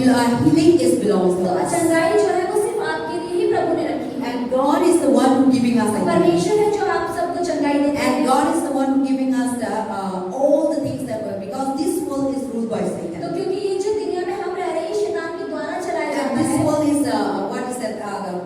healing is belongs to तो us. चंगाई जो है वो सिर्फ आपके लिए ही प्रभु ने रखी है। And God is the one who giving us the healing. परमेश्वर है जो आप सबको चंगाई देता है। And God is the one who giving us the all the things that were, because this world is ruled by तो Satan. क्योंकि ये जो दुनिया में हम रह रहे हैं शैतान के द्वारा चलाया And जाता this है। world is what is that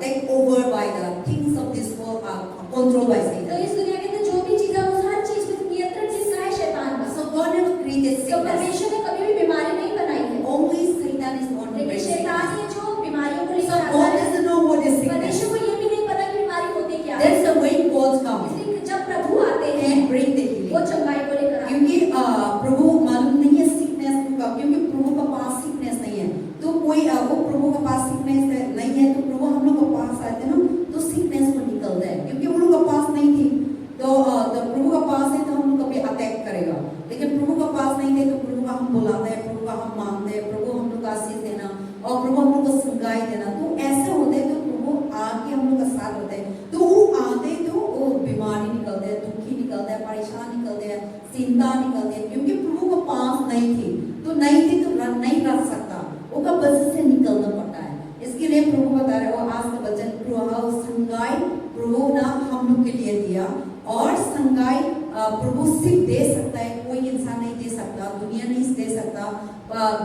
take over by the things of this world are controlled by तो Satan. इस दुनिया के अंदर जो भी चीज है उस हर चीज में नियंत्रण किसका है? शैतान का। So God never created तो sickness. परमेश्वर ने कभी भी बीमारी नहीं बनाई है। Only Satan is the one who लेकिन brings शैतान sickness. है जो बीमारियों को So लेकर आता God है। doesn't know what is sickness. परमेश्वर को ये भी नहीं पता कि बीमारी होती क्या है। That's the way God comes. इसलिए जब प्रभु आते हैं He bring the वो healing. चंगाई को लेकर आते हैं। क्योंकि प्रभु मालूम नहीं है सिकनेस का, क्योंकि प्रभु का पास सिकनेस नहीं है, तो कोई वो प्रभु का पास सिकनेस नहीं है, तो प्रभु हम लोग के पास आते हैं ना, तो सिकनेस को निकलता है। क्योंकि उन लोग का पास नहीं थी, तो प्रभु का पास है तो हम लोग कभी अटैक करेगा। लेकिन प्रभु का पास नहीं थे तो प्रभु का हम बुलाते हैं, प्रभु का हम मानते हैं, प्रभु हम लोग का आशीष देना और प्रभु हम लोग को संगाई देना। तो ऐसे होते हैं तो प्रभु आके हम लोग का साथ होते हैं, तो वो आते तो वो बीमारी निकलते हैं, दुखी निकलते हैं, परेशान निकलते हैं, चिंता निकलते हैं। क्योंकि प्रभु का पास नहीं थी तो नहीं रख सकता, वो का वजह से निकलना पड़ता है। इसके लिए प्रभु बता रहे हो आज का वचन, प्रभु संगाई प्रभु ना हम लोग के लिए दिया, और संगाई प्रभु सिर्फ दे सकता है, कोई इंसान नहीं दे सकता, दुनिया नहीं दे सकता,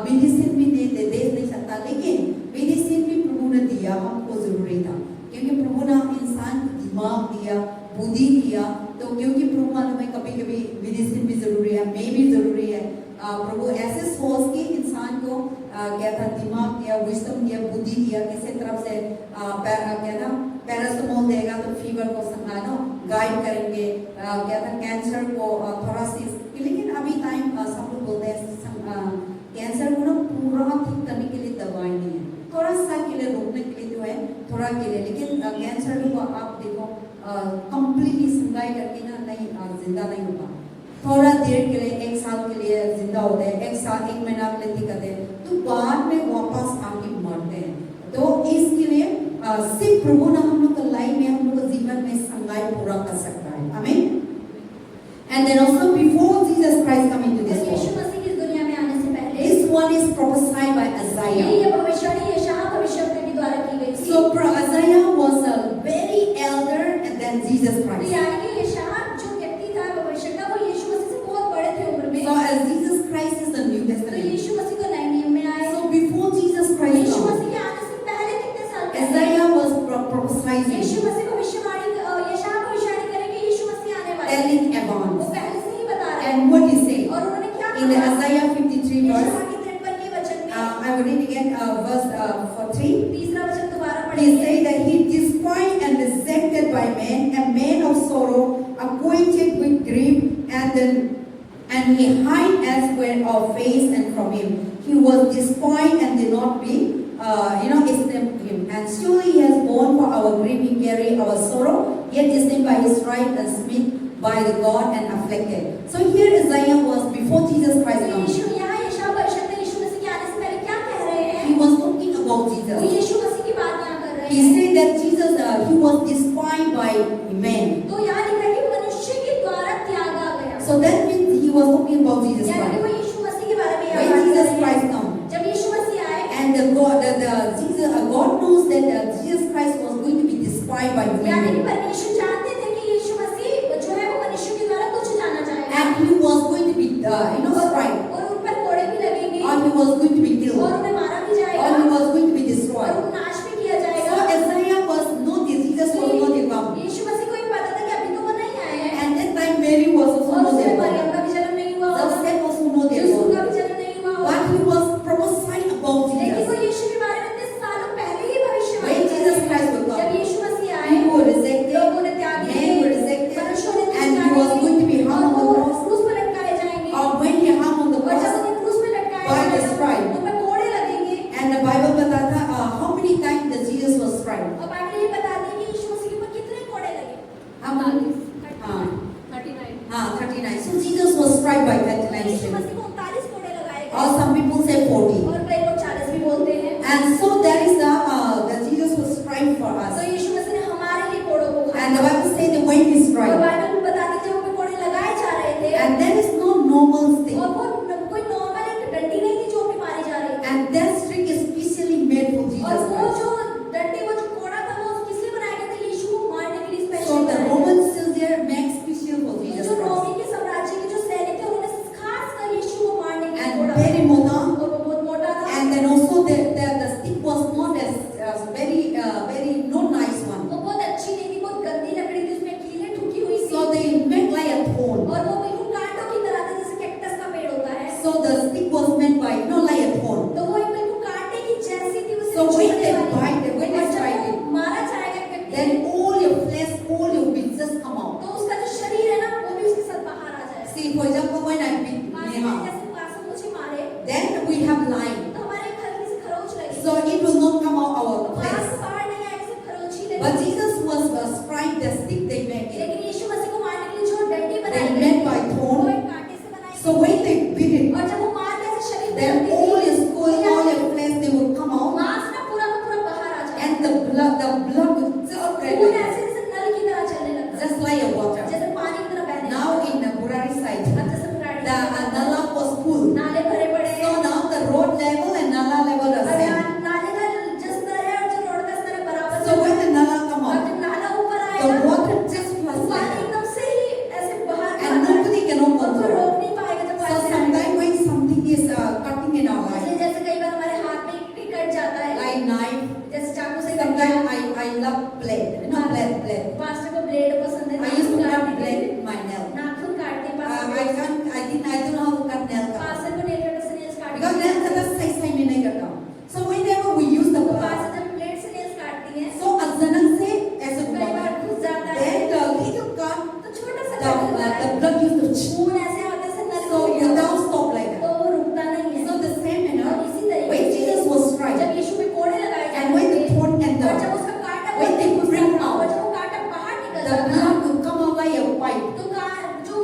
मेडिसिन भी दे नहीं सकता। लेकिन मेडिसिन भी प्रभु ने दिया, हमको जरूरी था, क्योंकि प्रभु ने इंसान को दिमाग दिया, बुद्धि दिया। तो क्योंकि प्रभु मालूम है कभी कभी मेडिसिन भी जरूरी है, मैं भी जरूरी है। प्रभु ऐसे सोच के इंसान को क्या था दिमाग दिया, विजडम दिया, बुद्धि दिया, किसी तरफ से क्या था पैरासिटामोल देगा तो फीवर को संभालो गाइड करेंगे, क्या था कैंसर को थोड़ा सी। लेकिन अभी टाइम सब लोग बोलते हैं कैंसर को ना पूरा ठीक करने के लिए दवाई नहीं है, थोड़ा सा के लिए रोकने के लिए जो है थोड़ा के लिए। लेकिन कैंसर को आप देखो कंप्लीटली संगाई करके ना नहीं जिंदा नहीं होता, थोड़ा देर के लिए, एक साल के लिए जिंदा होते हैं, एक साल एक महीना के लिए करते हैं, तो बाद में वापस आके मरते हैं। तो इसके लिए सिर्फ प्रभु ना हम लोग का लाइफ में, हम लोग का जीवन में संगाई पूरा कर सकता है। आमीन। And then also before Jesus Christ coming to this Yeshu world, मसीह इस दुनिया में आने से पहले this one is prophesied by Isaiah. ये भविष्यवाणी यशायाह भविष्यवक्ता द्वारा की गई थी। So Isaiah was a very elder than Jesus तो Christ. यानी कि यशायाह जो व्यक्ति था भविष्यवक्ता, वो यीशु मसीह से बहुत बड़े थे उम्र में। So as Jesus Christ is the New तो Testament. यीशु मसीह को नए नियम में आए। So before Jesus Christ यीशु come, मसीह के आने से पहले कितने साल पहले Isaiah was prophesizing, यीशु मसीह भविष्यवाणी यशायाह भविष्यवाणी करे कि यीशु मसीह आने वाले हैं। telling वो advance. पहले से ही बता रहे हैं। And what he said और उन्होंने क्या in the कहा? Isaiah 53 verse, यशायाह के 53वें वचन में I will read again verse 3. तीसरा वचन दोबारा He पढ़ेंगे। said that he despised and rejected by men, a man of sorrow, acquainted with grief, and he hid elsewhere our face and from him. He was despised and did not be, esteemed him. And surely he has borne for our grief, he carried our sorrow, yet esteemed by his stripes and smitten by the God and afflicted. So here Isaiah was before Jesus Christ तो came. यीशु यहाँ यशायाह भविष्यवक्ता यीशु मसीह के आने से पहले क्या कह रहे हैं? He was talking about वो Jesus. यीशु मसीह की बात यहाँ कर रहे He हैं। said that Jesus, he was despised by men. तो यहाँ लिखा है कि मनुष्य के द्वारा त्यागा गया। So that means he was talking about Jesus यानी कि Christ. वो यीशु मसीह के बारे में यहाँ When बात कर Jesus रहे हैं। Christ come, जब यीशु मसीह आए and God knows that Jesus Christ was going to be despised by यानी कि men, परमेश्वर जानते थे कि यीशु मसीह जो है वो मनुष्य के द्वारा कुछ जाना चाहेगा and he was going to be, destroyed, और उन पर कोड़े भी लगेंगे or he was going to be और killed, उन्हें मारा भी or जाएगा he was going to be और destroyed. उन्हें नाश भी किया So जाएगा। Isaiah was not this. Jesus was not yet come. यीशु मसीह को भी पता था कि अभी तो वो नहीं आए हैं And that time Mary was also और not उसमें yet मरियम born. का भी जन्म नहीं हुआ होगा, Joseph also not yet Yusuf born. का भी जन्म नहीं हुआ होगा। But he was prophesying about लेकिन वो Jesus. यीशु के बारे में इतने सालों पहले ही भविष्यवाणी When कर Jesus रहे Christ हैं। will come, जब यीशु मसीह आए people were rejected, लोगों ने त्याग men दिए, were rejected, मनुष्यों ने and he was going to be hung on the और cross. क्रूस पर लटकाए जाएंगे Or when he hung on the और जब cross, उन्हें क्रूस पे लटकाया by the जाएगा, stripe. उन पर कोड़े लगेंगे and the Bible बताता how many times that Jesus was striped. और बाइबल ये बताती है कि यीशु मसीह के ऊपर कितने कोड़े लगे। How many? 39 39. So Jesus was striped by 39 Yeshu stripes. मसीह को 39 कोड़े लगाए Or गए some people say 40. और कई लोग 40 भी बोलते हैं। And so that is that Jesus was striped for तो us. यीशु मसीह ने हमारे लिए कोड़ों को खाया। And the Bible says that when he और striped, बाइबल में बताती है जब उन पे कोड़े लगाए जा रहे थे and there is no normal thing. और वो कोई नॉर्मल एक डंडी नहीं थी जो उन पे मारी जा रही थी। And that stick is very mota, और वो बहुत मोटा था and then also the stick was not as very not nice one. वो बहुत अच्छी नहीं थी बहुत गंदी लकड़ी थी उसमें कीलें ठुकी हुई थी So they made like a thorn. और वो बिल्कुल कांटों की तरह था जैसे कैक्टस का पेड़ होता है So the stick was made by not like a thorn. तो वो एक बिल्कुल कांटे की जैसी थी उससे So when छूने they वाली bite it, when they और जब strike वो it, मारा जाएगा एक व्यक्ति then all your flesh, all your bits just come out. तो उसका जो शरीर है ना वो भी उसके साथ बाहर आ जाएगा See, for example, when I beat Neha, जैसे पास मुझे मारे then we have line. तो हमारे एक हल्की सी खरोंच लगी So it will not come out our pass flesh. बाहर नहीं आएगी सिर्फ खरोंच ही But लगी Jesus was strike the stick they make it. लेकिन यीशु मसीह को मारने के लिए जो डंडी They बनाई made by गई वो thorn. एक कांटे से बनाई So when they beat it, और जब वो मार के ऐसे शरीर पे then रखती all थी, your skull, all your flesh, they will come out. मांस ना पूरा का पूरा बाहर आ जाए And the blood will just खून ऐसे जैसे नल की तरह चलने लगता है just like a water. जैसे पानी की तरह बहने Now in the Burari side, अब जैसे फुराड़ी the Nala was full. नाले भरे पड़े So हैं now the road level and Nala level are और same. नाले का जो स्तर है और जो रोड का स्तर है बराबर So when the Nala come और out, जब नाला ऊपर the आएगा water just floods पानी like that. एकदम से ही ऐसे बाहर And आता है nobody cannot और कोई control. रोक नहीं पाएगा जब So पानी से आएगा sometimes when something is cutting in our life, इसलिए जैसे कई बार हमारे हाथ में एक कट जाता है like knife, जैसे चाकू से कट गया sometimes I love blade, blade. Pastor को ब्लेड पसंद है I used to नाखून cut काटने के blade लिए with my nail. नाखून काटते हैं I don't know how to cut nail. Pastor को नेल कटर से नेल्स काटते Because nail cutter size time में नहीं करता. So whenever we use the pastor जब ब्लेड से नेल्स काटती हैं so अचानक से ऐसे कई बार घुमाता है. घुस जाता है Then the little cut, तो छोटा सा the कट होता है blood used to खून ऐसे आते से नल so you don't stop like तो that. वो रुकता नहीं है So the same और इसी तरीके when से Jesus was जब tried यीशु पे कोड़े लगाए and when the thorn and और जब the उसका कांटा when they bring और out जब वो कांटा बाहर निकलता the था blood will come out like a pipe तो जो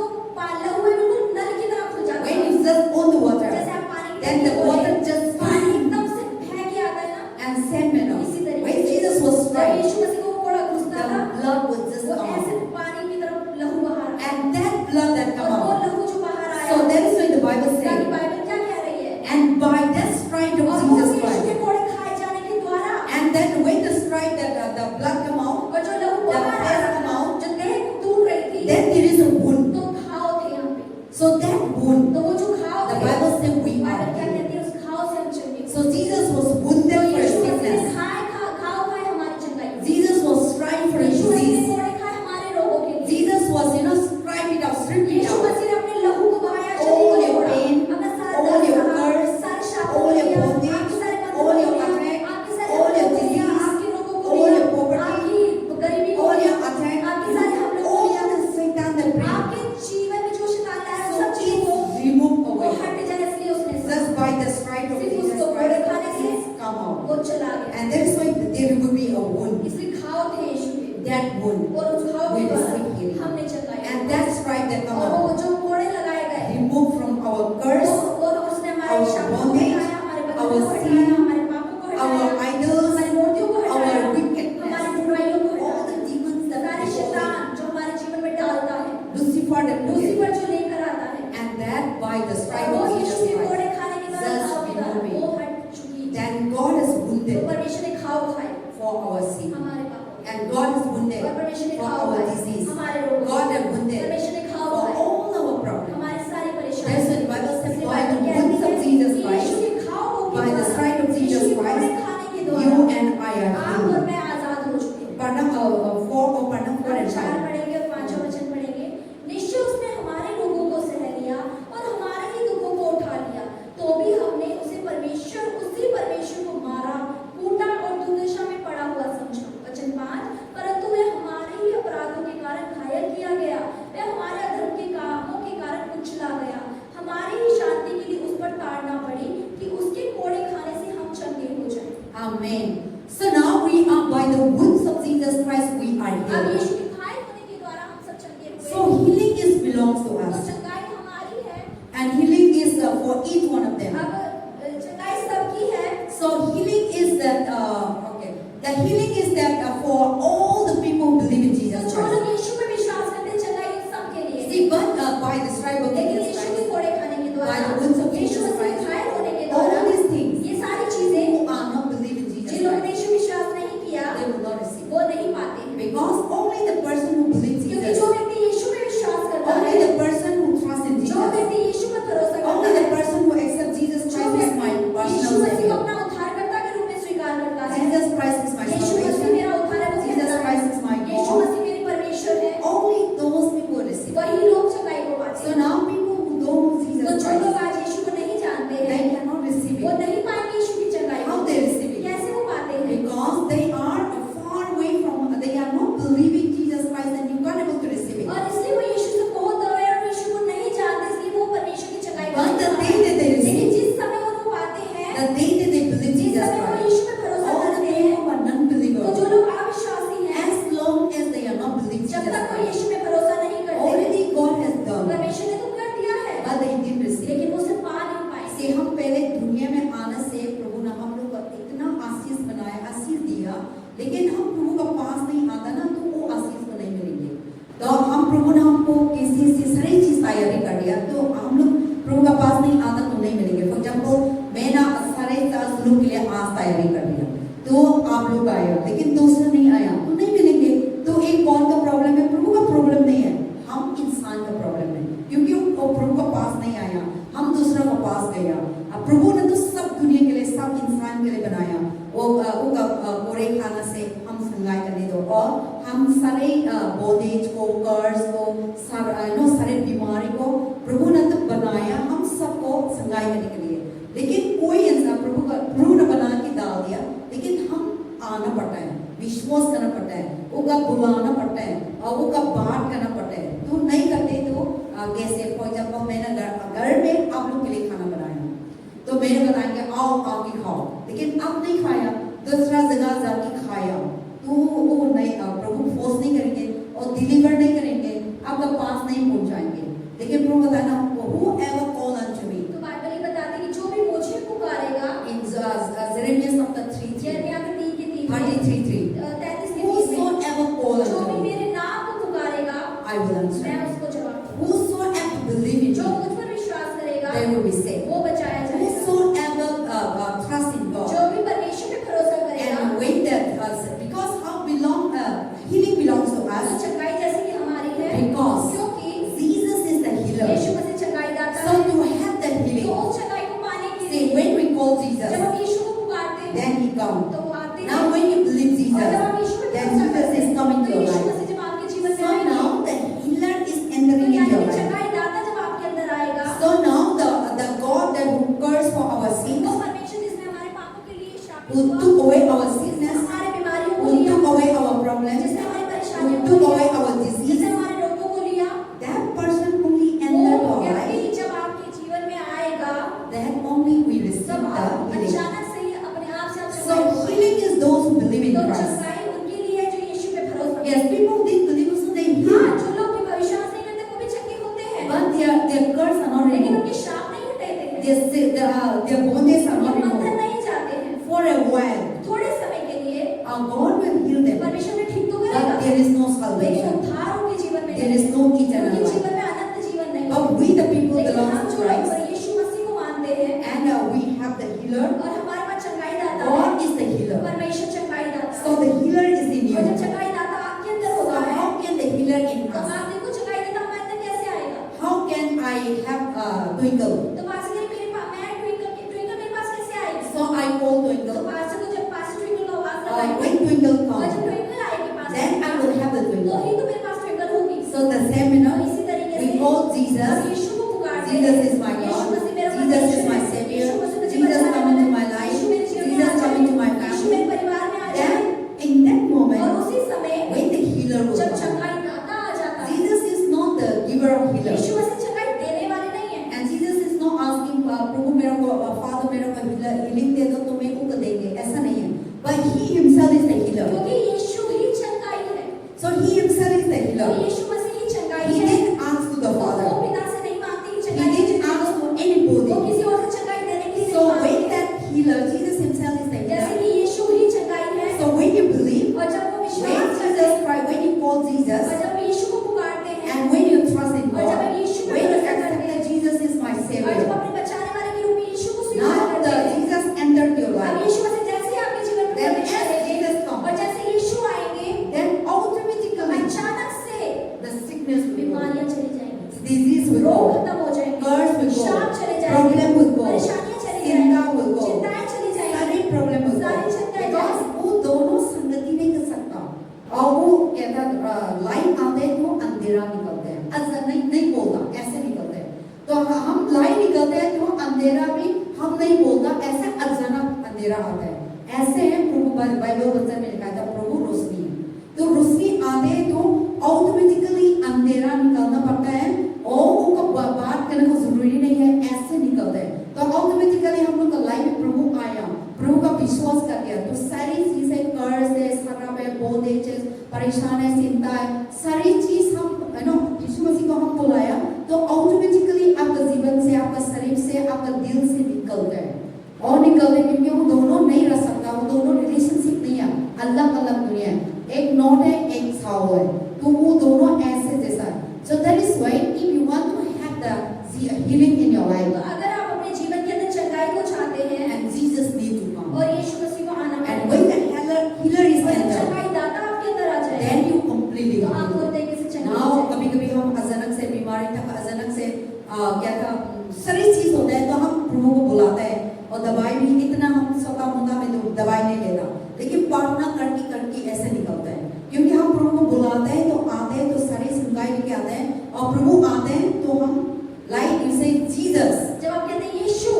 लहू है बिल्कुल नल की तरह खुल जाता when है it's just on the water. जैसे आप पानी की Then the टंकी water खोलें, just पानी एकदम से बह के आता है ना and same इसी तरीके when से Jesus was जब tried, यीशु मसीह को कोड़ा घुसता the था blood would just वो come ऐसे out. पानी की तरफ लहू बाहर आया And that blood that come और वो out. लहू जो बाहर आया So that is why the Bible ताकि says, बाइबल क्या कह रही है and by that strike of और वो Jesus यीशु के Christ, कोड़े खाए जाने के द्वारा and then when the strike that the blood come out, और जो लहू the बाहर आ flesh रहा come था out, जो देह टूट रही थी then there is a wound. तो घाव थे यहाँ पे So that wound, तो वो जो घाव the थे Bible says we Bible are क्या healed. कहती है उस घाव से हम चंगे So Jesus was wounded for यीशु मसीह ने sickness. घाव खाए हमारी चंगाई Jesus was striped for यीशु मसीह ने disease. कोड़े खाए हमारे रोगों के लिए Jesus was, striped it out, stripped it Yeshu out. मसीह ने अपने लहू को बहाया All शरीर को your छोड़ा pain, अपना सारा all दर्द your सहा, curse, सारे शाप all your लिया, bondage, आपके सारे बंधन all your लिया, attack, आपके सारे all your बंधन लिया, disease, आपके रोगों को all लिया, your poverty, आपकी गरीबी को all लिया, your attack, आपके सारे हमलों को all लिया, the Satan that brings. आपके जीवन में जो शैतान लाया So सब चीजों को it's removed वो away. हट जाए इसलिए उसने Just by the stripe of सिर्फ Jesus उसको कोड़े Christ, खाने से it's come out. वो चला गया And that is why there will be a wound. इसलिए घाव थे यीशु के That wound और उस घाव के will द्वारा receive healing. हमने चंगाई And that stripe that come और वो out, जो कोड़े लगाए गए remove from our curse, और उसने हमारे our शापों को bondage, हटाया, हमारे बंधनों our को हटाया, sin, हमारे पापों को हटाया, our idols, हमारी मूर्तियों को हटाया, our wickedness, हमारी बुराइयों को all हटाया, the demons that सारे we शैतान follow, जो हमारे जीवन में डालता है, Lucifer that we लूसीफर जो लेकर आता है, and that by the और stripe वो of यीशु Jesus के कोड़े Christ, खाने के द्वारा just घाव be उतारा, moving. वो हट चुकी है। Then God is तो wounded परमेश्वर ने घाव खाए for our sin, हमारे पापों के, and God is wounded और परमेश्वर ने for घाव our खाए disease. हमारे रोगों God के, is wounded परमेश्वर ने घाव for खाए all our problems. हमारी सारी That's परेशानियां। why the Bible says, इसलिए by बाइबल the कहती wounds है of Jesus कि Christ, यीशु के घावों के by the द्वारा, stripe of यीशु Jesus के कोड़े Christ, खाने के you द्वारा and I are आप healed. और मैं आजाद हो चुके हैं। 4 and 4 5. पढ़ेंगे और 5 वचन पढ़ेंगे। निश्चय उसने हमारे रोगों को सह लिया और हमारे ही दुखों को उठा लिया, तो भी हमने उसी परमेश्वर को मारा, कूटा और दुर्दशा में पड़ा हुआ समझा। वचन 5, परंतु वह हमारे ही अपराधों के कारण घायल किया गया, वह हमारे अधर्म के कामों के कारण कुचला गया, हमारी ही शांति के लिए उस पर ताड़ना पड़ी कि उसके कोड़े खाने से हम चंगे हो जाएं। Amen. So now we are by the wounds of Jesus Christ we are अब healed. यीशु के घायल होने के द्वारा हम सब चंगे हुए। So healing is belongs to तो us, चंगाई हमारी है। and healing is for each one of them. अब चंगाई सबकी है। So healing is that okay. The healing is that for all the people who believe in तो Jesus जो Christ. लोग यीशु में विश्वास करते हैं चंगाई उन सबके लिए। See, but by the stripe of लेकिन Jesus यीशु Christ, के कोड़े खाने के द्वारा, by the wounds of Yeshu Jesus Masih Christ, घायल होने के all द्वारा these things ये सारी चीजें who are not believing in Jesus जिन लोगों ने Christ, यीशु विश्वास नहीं किया they will not receive. वो नहीं पाते हैं। Because only the person who believes क्योंकि Jesus, जो व्यक्ति यीशु में विश्वास करता only है, the person who trusts in जो Jesus, व्यक्ति यीशु पर भरोसा करता only the है, person who accepts Jesus लेकिन हम प्रभु का पास नहीं आता ना तो वो आशीष को नहीं मिलेंगे। तो हम प्रभु ने हमको किसी से सारी चीज तैयारी कर दिया, तो हम लोग प्रभु का पास नहीं आता तो नहीं मिलेंगे। फॉर एग्जाम्पल मैं ना सारे 10 लोग के लिए आज तैयारी कर दिया, तो आप लोग आए, लेकिन दूसरा नहीं आया तो नहीं मिलेंगे। तो एक कौन का प्रॉब्लम है? प्रभु का प्रॉब्लम नहीं है, हम इंसान का प्रॉब्लम है, क्योंकि वो प्रभु का पास नहीं आया, हम दूसरा का पास गया। अब प्रभु ने तो सब दुनिया के लिए, सब इंसान के लिए बनाया। वो कोरे खाना से हम संगाई करने दो, और हम सारे बोझ को, कर्ज को, सारे बीमारी को प्रभु ने तो बनाया हम सबको संगाई करने के लिए। लेकिन कोई इंसान प्रभु ने बना के डाल दिया, लेकिन हम आना पड़ता है, विश्वास करना पड़ता है, उसका बुलाना पड़ता है, और उसका बात करना पड़ता है। तो नहीं करते तो कैसे? फॉर एग्जाम्पल मैंने घर में आप लोग के लिए खाना बनाया, तो मैंने बताएंगे आओ आके खाओ, लेकिन आप नहीं खाया, दूसरा जगह जाके खाया, तो वो नहीं, प्रभु फोर्स नहीं करेंगे और डिलीवर नहीं करेंगे, आपका पास नहीं पहुंचाएंगे। लेकिन प्रभु बताना whoever call unto me, तो बाइबल ये बताती है कि जो भी मुझे पुकारेगा, in Jeremiah chapter 3 यिर्मयाह के 3 के 3 33 33 के 30 whosoever call जो unto भी me मेरे नाम को पुकारेगा I will answer, मैं उसको जवाब दूंगा। whosoever believe in जो me मुझ पर विश्वास करेगा they will be saved, वो बचाया जाएगा। whosoever trust in God जो भी परमेश्वर पे भरोसा करेगा, and wait that because how healing belongs to तो us, चंगाई जैसे कि हमारी है, because क्योंकि Jesus is the healer। यीशु मसीह चंगाई दाता So है। to have that तो healing, उस चंगाई को पाने के see लिए when we call जब Jesus, हम यीशु को पुकारते हैं then He comes. तो वो आते हैं। Now when you believe और Jesus, जब हम यीशु पे then भरोसा Jesus करते is हैं coming तो to your यीशु life. मसीह जब आपके जीवन में So आएंगे, now the healer is तो entering यानी into your कि life. चंगाई दाता जब आपके अंदर आएगा, So now the God that who cares for our sins, वो परमेश्वर जिसने हमारे पापों के लिए शापित who हुआ, took away our sickness, हमारे बीमारियों को who लिया, took away our problems, जिसने हमारी who परेशानियों को took लिया, away our जिसने disease, हमारे रोगों को लिया, that person only entered वो our व्यक्ति life, जब आपके जीवन में आएगा, that only we receive तब the आप healing. अचानक से ही अपने आप से आप So चंगाई पाएंगे। healing is those who believe in तो Christ. चंगाई उनके लिए है जो यीशु पे भरोसा करते Yes, हैं। people did believe, so they हाँ, heal, जो लोग भी विश्वास नहीं करते वो भी चंगे होते हैं, but their curse are not लेकिन removed. उनके श्राप नहीं हटाते हैं, Their bondages are not उनके बंधन removed. नहीं जाते हैं। For a while, थोड़े समय के लिए our God will heal them, परमेश्वर ने ठीक तो but करेगा, there is no लेकिन salvation. उद्धार उनके जीवन में There नहीं is है। no eternal उनके life. जीवन में अनंत जीवन नहीं है। But we, the people, लेकिन belong हम to जो लोग Christ, यीशु मसीह को मानते हैं and we have the healer. और हमारे पास चंगाई दाता है, God is the healer. परमेश्वर चंगाई दाता So है। the healer is in और जब you. चंगाई दाता आपके अंदर So होता है, how can the healer in तो us? आप देखो चंगाई दाता हमारे अंदर कैसे आएगा। How can I have twinkle? तो पास्टर कहे मेरे पास मैं ट्विंकल मेरे पास कैसे आएगी। So I call तो twinkle. पास्टर को जब पास्टर ट्विंकल को आवाज लगाएगी, When twinkle और जब comes, ट्विंकल आएगी पास, then I will have the तो twinkle. ही तो मेरे पास ट्विंकल होगी। So the same, और इसी तरीके we से call हम Jesus. यीशु को पुकारते Jesus हैं। is my Yeshu God. मसीह मेरा Jesus is परमेश्वर my है। Savior. यीशु मसीह मुझे Jesus बचाने come into वाला my है। life. यीशु मेरे जीवन में Jesus आ come जाए। into my Yeshu family. मेरे परिवार में आ जाए। Then in that और moment, उसी समय when the healer will जब come, चंगाई दाता आ जाता है, Jesus is not the giver of Yeshu healer. मसीह चंगाई देने वाले नहीं है। And Jesus is not asking, प्रभु मेरे को, Father मेरे को healing दे दो तो मैं को देंगे, ऐसा नहीं है. But He Himself is the healer. क्योंकि यीशु ही चंगाई है। So He Himself is the तो healer. यीशु मसीह ही चंगाई He है। didn't ask to the वो Father. पिता से नहीं मांगती कि He चंगाई didn't दे ask दो। to वो anybody. किसी और से चंगाई देने के लिए So नहीं when मांगती। that healer, Jesus Himself is the जैसे healer. कि यीशु ही चंगाई है, So when you believe, और जब वो when विश्वास करते Jesus हैं, Christ, when you call और Jesus, जब यीशु को पुकारते हैं, and when you trust in और जब God, हम यीशु पे when you भरोसा accept करते हैं, that Jesus is my और जब Savior, अपने बचाने वाले के रूप में यीशु को स्वीकार now करते the हैं, Jesus entered your अब life. यीशु मसीह जैसे ही आपके जीवन में Then प्रवेश as करेंगे, Jesus comes, और जैसे यीशु आएंगे, then automatically अचानक से the sickness will go, बीमारियां चली जाएंगी, disease will रोग go, खत्म हो जाएंगे, curse will शाप go, चले जाएंगे, problem will go, परेशानियां चली चिंता जाएंगी, will go, चिंताएं चली जाएंगी, सारी problem will सारी go. चिंताएं Because जाएंगी। वो दोनों संगति नहीं कर सकता, और वो कहता लाइन आते हैं तो अंधेरा निकलते हैं, ऐसा नहीं बोलता, ऐसे निकलते हैं. तो हम लाइन निकलते हैं तो अंधेरा भी हम नहीं बोलता, ऐसे अचानक अंधेरा आता है. ऐसे है प्रभु बाइबल वचन में लिखा था प्रभु रोशनी है. तो रोशनी आते तो ऑटोमेटिकली अंधेरा निकलना पड़ता है, और उनको बात करने को जरूरी नहीं है, ऐसे निकलते हैं. तो ऑटोमेटिकली हम लोग का लाइफ में प्रभु आया, प्रभु का विश्वास कर दिया, तो सारी चीजें कर्ज है, शराब है, बोझ है, परेशान है, चिंता है, सारी चीज हम यीशु मसीह को हम बुलाया, तो ऑटोमेटिकली आपका जीवन से, आपका शरीर से, आपका दिल से निकलता है. और निकलते क्योंकि वो दोनों नहीं रह सकता, वो दोनों रिलेशनशिप नहीं है, अलग अलग दुनिया है, एक नॉट है एक साउ है, तो वो दोनों ऐसे जैसा है. So that is why if you want to have the healing in your तो life, अगर आप अपने जीवन के अंदर चंगाई को चाहते हैं and Jesus need to come, और यीशु मसीह को आना and पड़ेगा, when the healer is और जब entered, चंगाई दाता आपके अंदर आ जाए then you completely तो आप healed. पूरी तरीके से चंगे हो Now जाएंगे। कभी कभी हम अचानक से बीमारी तक अचानक से क्या था सारी चीज होता है, तो हम प्रभु को बुलाते हैं, और दवाई भी इतना हम स्वतः मुद्दा में तो दवाई नहीं लेता, लेकिन प्रार्थना करके करके ऐसे निकलता है, क्योंकि हम प्रभु को बुलाते हैं तो आते हैं, तो सारी सुनवाई लेके आते हैं, और प्रभु आते हैं तो हम लाइक यू से जीसस, जब आप कहते हैं यीशु,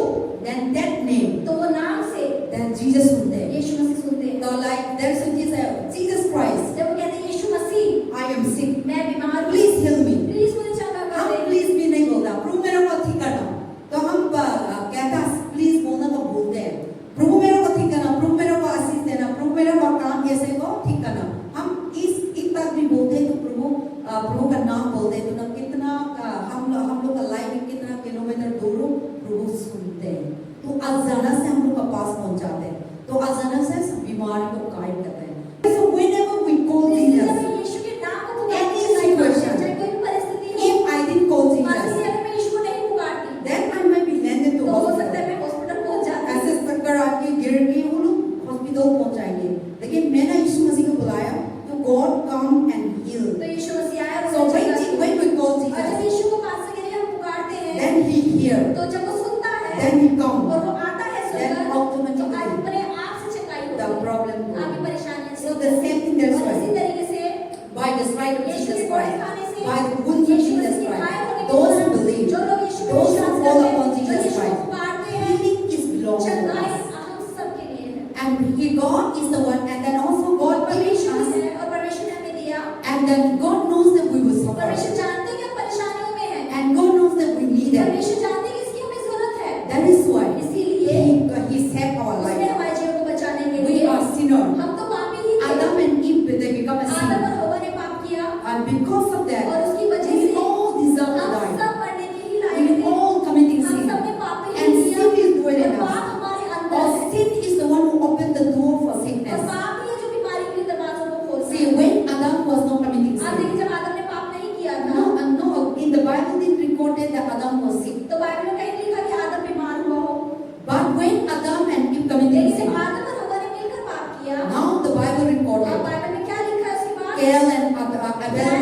then that name, तो वो नाम से then Jesus सुनते हैं, यीशु मसीह सुनते हैं। तो like there's a Jesus Christ, जब वो कहते हैं यीशु मसीह, I am sick, मैं बीमार हूँ, please heal me. प्लीज मुझे चंगा कर हम दे। प्लीज भी नहीं बोलता, प्रभु मेरे को ठीक करना, तो हम कहता प्लीज बोलना तो बोलते हैं, प्रभु मेरे को ठीक करना, प्रभु मेरे को आशीष देना, प्रभु मेरे को काम कैसे को ठीक करना, हम इस तक भी बोलते हैं, तो प्रभु का नाम बोलते हैं, तो ना कितना हम लोग का लाइफ में कितना किलोमीटर दूर हो, प्रभु सुनते हैं, तो अचानक से हम लोग का पास पहुंच जाते हैं, तो अचानक से बीमारी को गाइड करते हैं. So whenever we call इसलिए Jesus, जब मैं यीशु के नाम को पुकारती Any हूँ, situation, चाहे कोई भी परिस्थिति हो, if I didn't call मान Jesus, लीजिए अगर मैं यीशु को नहीं पुकारती, then I might be landed to तो हो hospital. सकता है मैं हॉस्पिटल पहुंच जाती। ऐसे टक्कर आके गिर के वो लोग हॉस्पिटल पहुंचाएंगे, लेकिन मैंने यीशु मसीह को बुलाया, तो God come and heal. तो यीशु मसीह आया और So मुझे चंगा किया। when we call और जब Jesus, यीशु को पास से के लिए हम पुकारते हैं, then He hear, तो जब वो सुनता है then He come. और वो आता है Then सुनकर, तो automatically अपने आप से चंगाई the होती है, problem आपकी goes. परेशानियां So the same thing that's और इसी why तरीके से by the stripes of Yeshu Jesus के कोड़े Christ, खाने से, by the wounds of Yeshu Jesus मसीह के घायल होने Christ, के those who कारण, believe, जो लोग यीशु पे those who विश्वास call करते upon हैं, जो Jesus यीशु को Christ, पुकारते हैं, healing is belongs to चंगाई us. हम सबके लिए है। And God is the one, and then also God gives परमेश्वर us, है और परमेश्वर ने हमें दिया, and then God knows that we will suffer, परमेश्वर जानते हैं कि हम परेशानियों में हैं, and God knows that we need it. परमेश्वर जानते हैं कि इसकी हमें जरूरत है, That is why इसीलिए He saved our उसने life. हमारे जीवन को बचाने के We लिए, are sinners. हम तो पापी ही थे, Adam and Eve, they become a Adam sinner, और हव्वा ने पाप किया and because of that, और उसकी वजह we से all deserve to हम die. सब मरने के ही We लायक थे, all committing हम sin, सब ने पाप ही and किया, sin is dwelling और in पाप us. हमारे अंदर Or है, sin is the one who opened the door for और sickness. पाप ही है जो बीमारी के दरवाजों को खोलता See, है। when Adam was not committing आप sin, देखिए जब आदम ने पाप नहीं किया था, no, in the Bible it recorded that Adam was sick. तो बाइबल में कहीं लिखा कि आदम बीमार हुआ हो, But when Adam and Eve committed लेकिन जब sin, आदम और हव्वा ने मिलकर पाप किया, now the Bible और recorded बाइबल में क्या लिखा है उसके बाद? Cain and Abel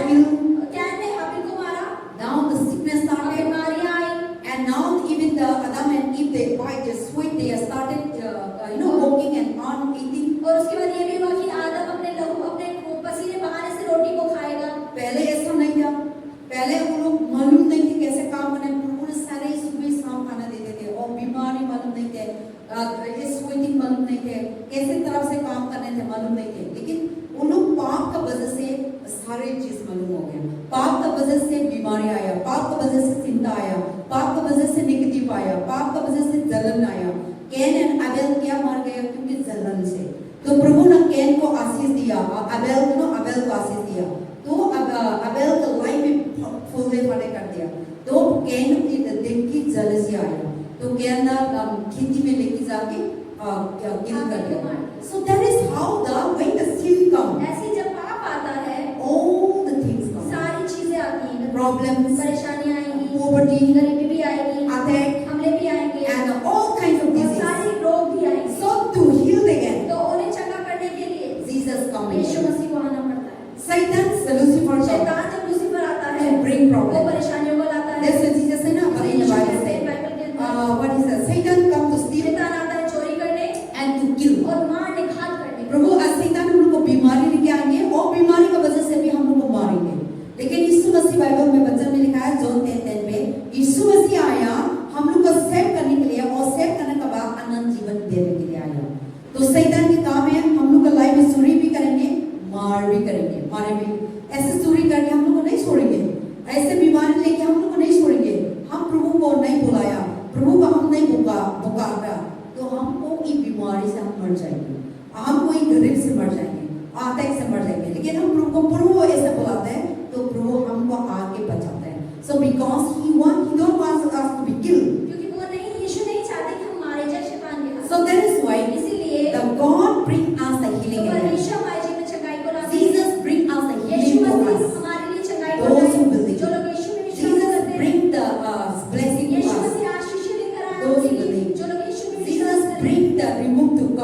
killed. Can ने हाबिल को मारा, Now the sickness और started, बीमारियां आई, and now even the Adam and Eve, they by their sweat they started, walking and on eating. और उसके बाद ये भी हुआ कि आदम अपने लहू अपने पसीने बहाने से रोटी को खाएगा। पहले ऐसा नहीं था, पहले वो लोग मालूम नहीं थे कैसे काम करना है, प्रभु ने सारे सुबह शाम खाना देते थे, और बीमारी मालूम नहीं थे, ये स्वेटिंग मालूम नहीं थे, कैसे तरह से काम करने थे मालूम नहीं थे, लेकिन उन लोग पाप का वजह से सारे चीज मालूम हो गया, पाप का वजह से बीमारी आया, पाप का वजह से चिंता आया, पाप का वजह से नेगेटिव आया, पाप का वजह से जलन आया। कैन एंड अबेल क्या मार गया? क्योंकि जलन से। तो प्रभु ने कैन को आशीष दिया, अबेल को आशीष दिया, तो अबेल का लाइफ में फूले फले कर दिया, तो कैन देख की जलसी आया, तो कैन खेती में लेके जाके किल कर दिया। So that is how when the sin comes, ऐसे जब पाप आता है, all the things come, सारी चीजें आती हैं, problems, परेशानियां आएंगी, poverty, गरीबी भी आएगी, attack, हमले भी आएंगे, and all kinds of और diseases. सारे रोग भी आएंगे। So to heal again, तो उन्हें चंगा करने के लिए Jesus comes. यीशु मसीह को आना पड़ता है। Satan, Lucifer, शैतान जब लूसीफर आता है, to bring वो problems. परेशानियों को लाता है। That's what Jesus said. Na, in the Yeshu Bible कहते हैं said, बाइबल के अंदर, what is that? Satan come to steal शैतान आता है चोरी करने and to kill. और मारने घात करने। प्रभु शैतान हम लोग को बीमारी लेके आएंगे, और बीमारी की वजह से भी हम लोग को मारेंगे, लेकिन यीशु मसीह बाइबल में वचन में लिखा है जॉन 10:10 में, यीशु मसीह आया हम लोग को सेव करने के लिए, और सेव करने के बाद अनंत जीवन देने के लिए आया। तो शैतान के काम है हम लोग का लाइफ में चोरी भी करेंगे, मार भी करेंगे, मारे भी ऐसे चोरी करके हम लोग को नहीं छोड़ेंगे, ऐसे बीमारी लेके हम लोग को नहीं छोड़ेंगे। हम प्रभु को नहीं बुलाया, प्रभु को हम नहीं पुकारा, तो हमको ये बीमारी से हम मर जाएंगे, हम कोई गरीब से मर जाएंगे, अटैक से मर जाएंगे, लेकिन हम प्रभु ऐसे बुलाते हैं तो प्रभु हमको आगे बचाते हैं। So because he don't want us to be killed. क्योंकि वो नहीं, यीशु नहीं चाहते कि हम मारे जाए शैतान के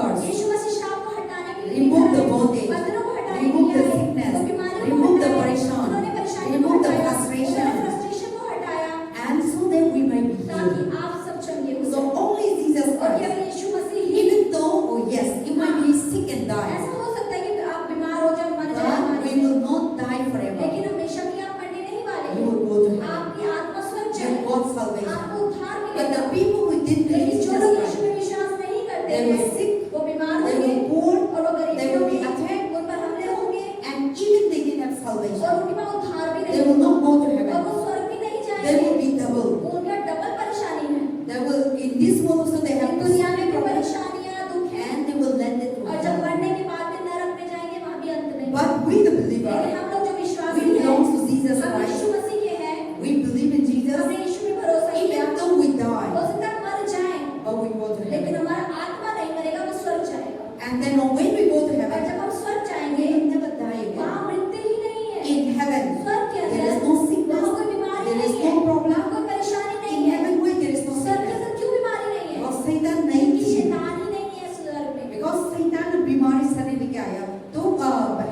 curse, यीशु मसीह शाप को हटाने के लिए remove the bondage, बंधनों को हटाने के remove लिए the आए। sickness, वो बीमारियों को remove the हटाया। परेशान, उन्होंने परेशानी remove को the हटाया। frustration, उन्होंने frustration को हटाया and so that we might be ताकि healed. आप सब चंगे हो So जाएं। only Jesus और Christ, केवल यीशु मसीह ही, even though, oh yes, you might be sick and die, ऐसा हो सकता है कि आप बीमार हो जाओ, मर जाए but बीमारी we से, will not die forever. लेकिन हमेशा भी आप मरने नहीं वाले You हैं। will go to heaven. आपकी आत्मा स्वर्ग Get जाएगी, God's salvation. आपको उद्धार But मिलेगा। the people who didn't believe लेकिन in जो Jesus लोग Christ, यीशु में विश्वास नहीं करते they हैं, were sick, वो बीमार they होंगे were poor, और वो गरीब they will be होंगे, attacked, उन पर हमले होंगे and even they didn't have salvation. और उनके पास उद्धार भी They नहीं, will not go to और heaven. वो स्वर्ग भी नहीं They जाएंगे। will be double. उनका डबल परेशानी है। They will, in this world also they have दुनिया में भी problems, परेशानियां, दुख है, and they will land it to और जब heaven. मरने के बाद में नरक में जाएंगे, वहां भी अंत नहीं। But we the लेकिन believer, हम लोग जो we विश्वासी हैं, belong to Jesus हम Christ. यीशु मसीह के हैं, We believe in Jesus. हमने यीशु में भरोसा किया। Even though we die, हो सकता है मर जाएं, but we go to लेकिन heaven. हमारा आत्मा नहीं मरेगा, वो स्वर्ग जाएगा। And then when we go to और heaven, जब हम स्वर्ग we जाएंगे, will never die again. वहां मृत्यु ही नहीं है। In heaven, स्वर्ग के there is अंदर no sickness, वहां कोई बीमारी there is नहीं है, no problem. वहां कोई परेशानी नहीं In है। heaven, where there is no स्वर्ग के sickness. अंदर क्यों बीमारी नहीं है? और शैतान नहीं क्योंकि थी। शैतान ही नहीं है स्वर्ग में। Because शैतान बीमारी सारे लेके आया, तो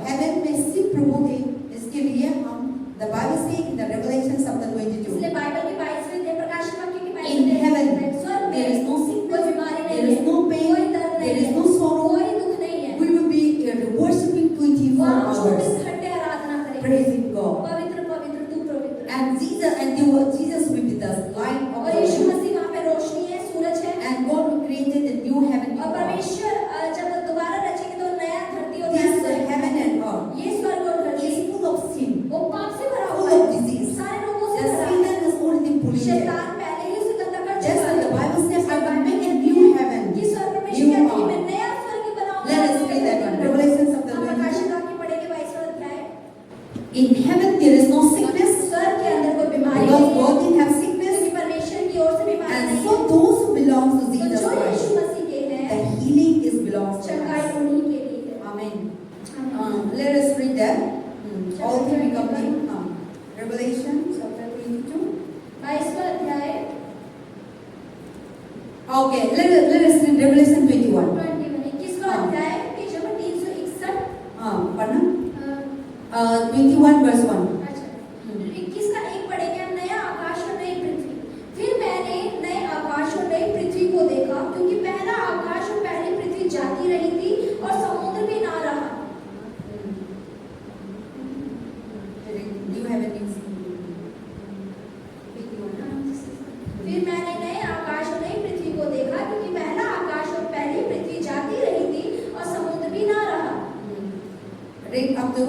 heaven में सिर्फ प्रभु थे। इसके लिए हम the Bible says in the Revelation chapter 22, इसलिए बाइबल की 22वीं अध्याय प्रकाशित वाक्य की 22वीं in heaven स्वर्ग में there is no कोई sickness, बीमारी नहीं there is है, no pain, कोई दर्द there नहीं is है, no sorrow. कोई दुख नहीं है। We will be worshiping 24 वहां hours, 24 घंटे आराधना करेंगे। praising God. पवित्र पवित्र तू पवित्र। And Jesus will be with us, light of और the यीशु world. मसीह वहां पे रोशनी है, सूरज है। And God created a new heaven and और earth. परमेश्वर जब दोबारा रचेंगे तो नया धरती और नया This स्वर्ग। heaven and earth ये स्वर्ग और धरती is full of sin, वो पाप से भरा full हुआ of है, disease. सारे रोगों से The भरा है। Satan has already polluted. शैतान पहले ही उसे गंदा कर Just चुका as है। the Bible says, I will make a new heaven, ये स्वर्ग परमेश्वर new कहती है, मैं earth. नया स्वर्ग बनाऊंगा। Let us read that one. Revelation chapter हम 22. प्रकाशित वाक्य पढ़ेंगे 22वां अध्याय। In heaven there is no sickness, स्वर्ग के अंदर कोई बीमारी because नहीं God है, didn't have sickness. क्योंकि परमेश्वर की ओर से बीमारी And नहीं so है। those who belong to तो Jesus जो Christ, यीशु मसीह के the हैं, healing is belongs to चंगाई us. उन्हीं के लिए है। Amen. आमीन। Let us read that. All things becoming Revelation chapter 22. 22वां अध्याय Okay, let us read Revelation 21. 21वां अध्याय पेज नंबर 361। पढ़ना 21 verse 1. अच्छा, 21 का एक पढ़ेंगे, नया आकाश और नई पृथ्वी। फिर मैंने नए आकाश और नई पृथ्वी को देखा, क्योंकि पहला आकाश और पहली पृथ्वी जाती रही थी और समुद्र भी ना रहा। You have a new फिर मैंने नए आकाश और नई पृथ्वी को देखा, क्योंकि पहला आकाश और पहली पृथ्वी जाती रही थी और समुद्र भी ना रहा। Read up to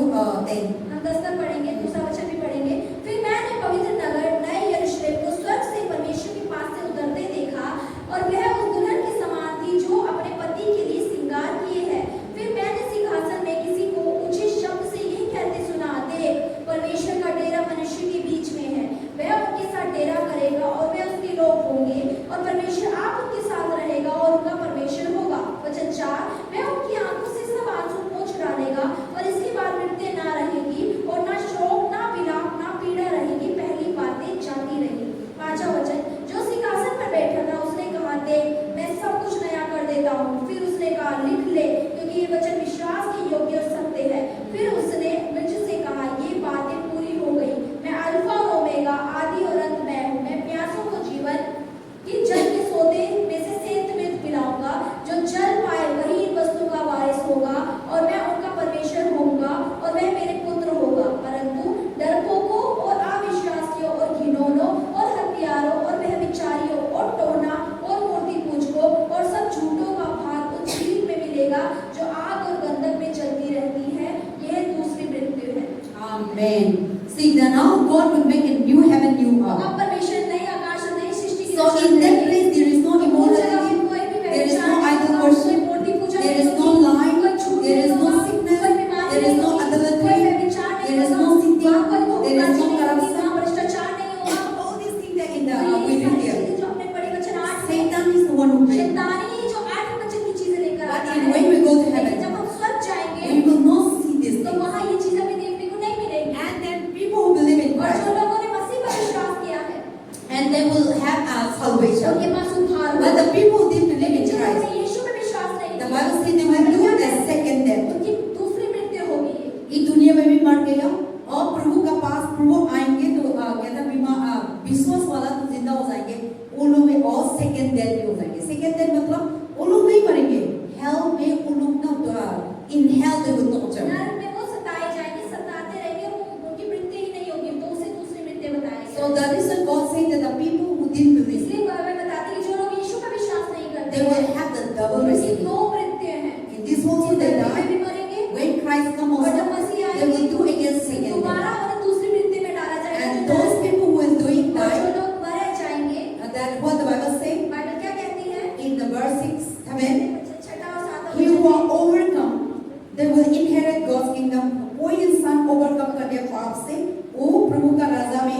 10. हम 10 तक पढ़ेंगे, दूसरा वचन भी पढ़ेंगे। फिर मैंने पवित्र नगर नए यरूशलेम को स्वर्ग से परमेश्वर के पास से उतरते देखा, और वह उस दुल्हन के समान थी जो अपने पति के लिए श्रृंगार किए है। फिर मैंने सिंहासन में किसी को ऊंचे शब्द से यही कहते सुना, देख, परमेश्वर का डेरा मनुष्य के बीच में है, वह उनके साथ डेरा करेगा और वे उसके लोग होंगे, और परमेश्वर आप उनके साथ रहेगा और उनका परमेश्वर होगा। वचन 4, वह उनकी आंखों से सब आंसू पोंछ डालेगा, और इसके बाद मृत्यु ना रहेगी, और ना शोक, ना विलाप, ना पीड़ा रहेगी, पहली बातें जाती रहेंगी। 5वां वचन, जो सिंहासन पर बैठा था उसने कहा, देख, मैं सब कुछ नया कर देता हूँ। फिर उसने कहा, लिख ले, क्योंकि ये वचन विश्वास के योग्य और सत्य है। फिर उसने मुझसे कहा, ये बातें पूरी हो गई। मैं अल्फा और ओमेगा, आदि और अंत मैं हूँ। मैं प्यासों को जीवन की जल के सोते में से सेंत में पिलाऊंगा। जो जल पाए वही इन वस्तु का वारिस होगा, और मैं उनका परमेश्वर होऊंगा, और वह मेरे पुत्र होगा। परंतु डरपोकों और अविश्वासियों और घिनौनों और हत्यारों और व्यभिचारियों और टोना और मूर्ति पूजकों और सब झूठों का भाग उस चीज में मिलेगा जो आग और गंधक में जलती रहती है। यह दूसरी मृत्यु है। Amen. See, now God will make a new heaven, new अब earth. परमेश्वर नए आकाश और नई सृष्टि की So रचना in that करेंगे। place there is no उस जगह immortality, में कोई भी there is व्यभिचार no नहीं idol होगा, worship, कोई मूर्ति पूजा there नहीं is no होगी, lying, कोई झूठ there नहीं is no होगा, sickness, कोई बीमारी there is नहीं no होगी, adultery, कोई व्यभिचार नहीं there is होगा, no cheating, वहाँ कोई there is धोखेबाजी no नहीं होगी, corruption. वहाँ भ्रष्टाचार नहीं होगा। All these things that in the तो ये we read सारी here. चीजें जो हमने पढ़ी वचन 8 में, Satan is the one who brings. शैतान ही जो 8 वचन की चीजें लेकर But आता in है। when we go to लेकिन heaven, जब हम स्वर्ग जाएंगे we will not see this तो thing. वहाँ ये चीजें हमें देखने को नहीं मिलेंगी। And then people who believe in और Christ, जो लोगों ने मसीह पर विश्वास किया है, and they will have उनके salvation. पास उद्धार But होगा। the people who didn't believe लेकिन in जिन लोगों Christ, ने यीशु में विश्वास नहीं the किया, Bible see, they will do the second death. उनकी दूसरी मृत्यु होगी ये। इस दुनिया में भी मर गया और प्रभु का पास प्रभु आएंगे तो कहता विश्वास वाला तो जिंदा हो जाएंगे, उन लोग में और सेकंड डेथ भी हो जाएंगे। सेकंड डेथ मतलब उन लोग नहीं मरेंगे, हेल में उन लोग ना in hell they will torture. नरक में वो सताए जाएंगे, सताते रहेंगे, उनकी मृत्यु ही नहीं होगी, तो उसे दूसरी मृत्यु बताएंगे। So that is what God said that the people who didn't believe, इसलिए बाइबल बताती है कि जो लोग यीशु पर विश्वास नहीं करते they will have the double उनकी receipt. दो मृत्यु हैं। In this world they धरती में die. भी मरेंगे When Christ comes और जब also, मसीह they will आएंगे do again second death. दोबारा उन्हें दूसरी मृत्यु में डाला जाएगा। And those people who will do it और जो die, लोग मरे जाएंगे, that what the Bible says Bible क्या कहती है? in the verse 6, 7, छठा और सातवां he who वचन are overcome, they will inherit God's kingdom. कोई इंसान ओवरकम कर दिया पाप से, वो प्रभु का राजा में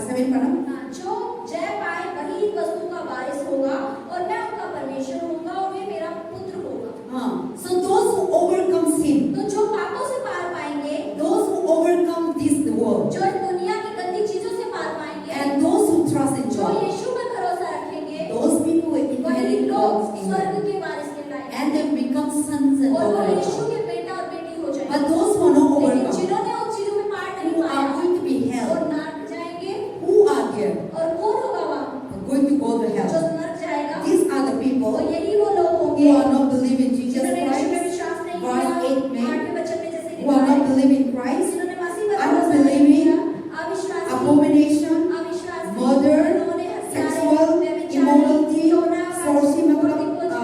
सेवन पढ़ा। जो जय पाए वही वस्तु का वारिस होगा और मैं उनका परमेश्वर होऊंगा और वे मेरा पुत्र होगा। हाँ, so those who overcome sin, तो जो पापों से पार पाएंगे, those who overcome this world, जो दुनिया की गंदी चीजों से पार पाएंगे, and those who trust in जो God, यीशु पर भरोसा रखेंगे, those people will वही inherit लोग God's kingdom, स्वर्ग के वारिस कहलाएंगे and they become sons and और वो daughters. यीशु के बेटा और बेटी हो जाएंगे। But those who are not लेकिन overcome, जिन्होंने उन चीजों में पार नहीं who पाया are going to be और held, नरक जाएंगे, who are there, और कौन होगा वहाँ are going to go to जो hell. नरक जाएगा? These are the और people यही वो लोग who होंगे are not believing in Jesus जिन्होंने यीशु में Christ, विश्वास नहीं verse किया। 8 में, 8वें वचन में जैसे who are लिखा है, not believing in Christ, जिन्होंने मसीह पर भरोसा नहीं unbelieving, किया, अविश्वासी, abomination, अविश्वासी, murder, जिन्होंने हत्यारे, sexual व्यभिचारी, immorality, यौना, sorcery मतलब मूर्तिपूजा,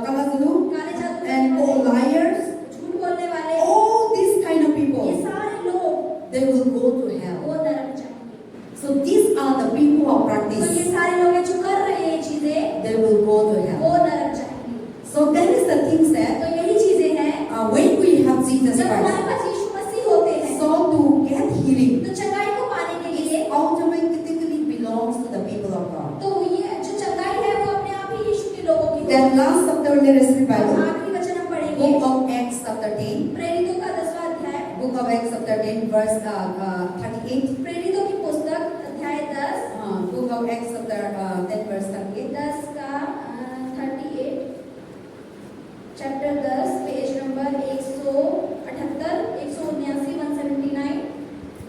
कालाजादू, काले जादू and करने all वाले, liars, झूठ बोलने वाले, all these kind of ये people, सारे लोग they will go to hell. वो नरक जाएंगे। So these are the people who are तो ये practicing, सारे लोग हैं जो कर रहे हैं ये चीजें, they will go to hell. वो नरक जाएंगे। So that is the things that तो यही चीजें हैं when we have Jesus जब हमारे Christ, पास यीशु मसीह होते हैं, so to get healing, तो चंगाई को पाने के लिए automatically belongs to the people of God. तो ये जो चंगाई है वो अपने आप ही यीशु के लोगों की Then होगी। last chapter in the rest of the Bible, आखिरी वचन हम पढ़ेंगे book of Acts chapter 10, प्रेरितों का 10वां अध्याय, book of Acts chapter 10 verse 38, प्रेरितों की पुस्तक अध्याय 10, book of Acts chapter 10 verse 38. 10 का 38, चैप्टर 10 पेज नंबर 178, 179, 179,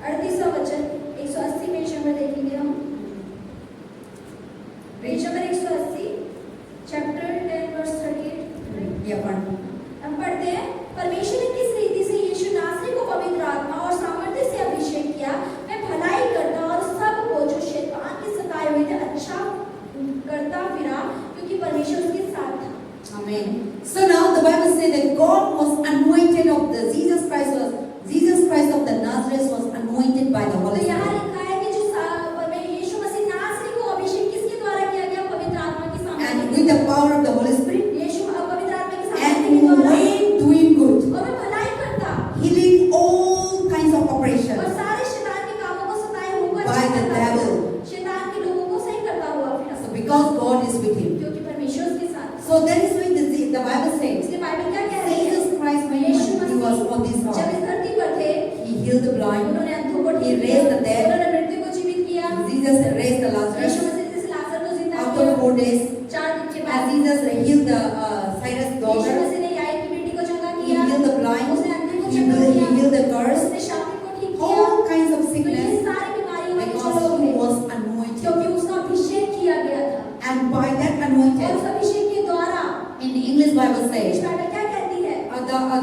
38वां वचन, 180 पेज नंबर देखेंगे हम, पेज नंबर 180, चैप्टर 10 वर्स 38। ये पढ़। हम पढ़ते हैं, परमेश्वर ने किस रीति से यीशु नासरी को पवित्र आत्मा और सामर्थ्य से अभिषेक किया, मैं भलाई करता और सबको जो शैतान के सताए हुए थे अच्छा करता फिरा, क्योंकि परमेश्वर उसके साथ था। Amen. So now the Bible says that God was anointed of the Jesus Christ of the Nazareth was anointed by the तो Holy यहाँ Spirit. लिखा है कि जो यीशु मसीह नासरी को अभिषेक किसके द्वारा किया गया? पवित्र आत्मा के सामर्थ्य And के with the द्वारा। power of the Holy Spirit, यीशु पवित्र आत्मा के and सामर्थ्य who के द्वारा went doing good, और वह भलाई करता healing all kinds of और operations सारे शैतान के कामों को सताए हुए by the devil. शैतान के लोगों को सही करता हुआ फिरा, So because God is with him. क्योंकि परमेश्वर उसके साथ। So that is why the Bible says इसलिए बाइबल क्या कह रही है? Jesus Christ when Yeshu he was Masih on this जब earth, इस धरती पर थे, he healed the blind, उन्होंने अंधों को he ठीक raised किया, the dead, उन्होंने मृत्यु को जीवित किया, Jesus raised the Yeshu Lazarus मसीह ने जैसे लाजर को जिंदा after किया, 4 days, 4 दिन के as बाद Jesus healed the Cyrus' Yeshu daughter, मसीह ने याई की बेटी को चंगा he किया, healed the blind, उसने अंधे को he चंगा किया, healed the cursed, उसने शापित को ठीक किया, all kinds of तो ये sickness सारी बीमारियों में because जो लोग he थे, was anointed. क्योंकि उसका अभिषेक किया गया था, And by that और anointed, उस अभिषेक के द्वारा in the English Bible इस says, बाइबल क्या कहती है?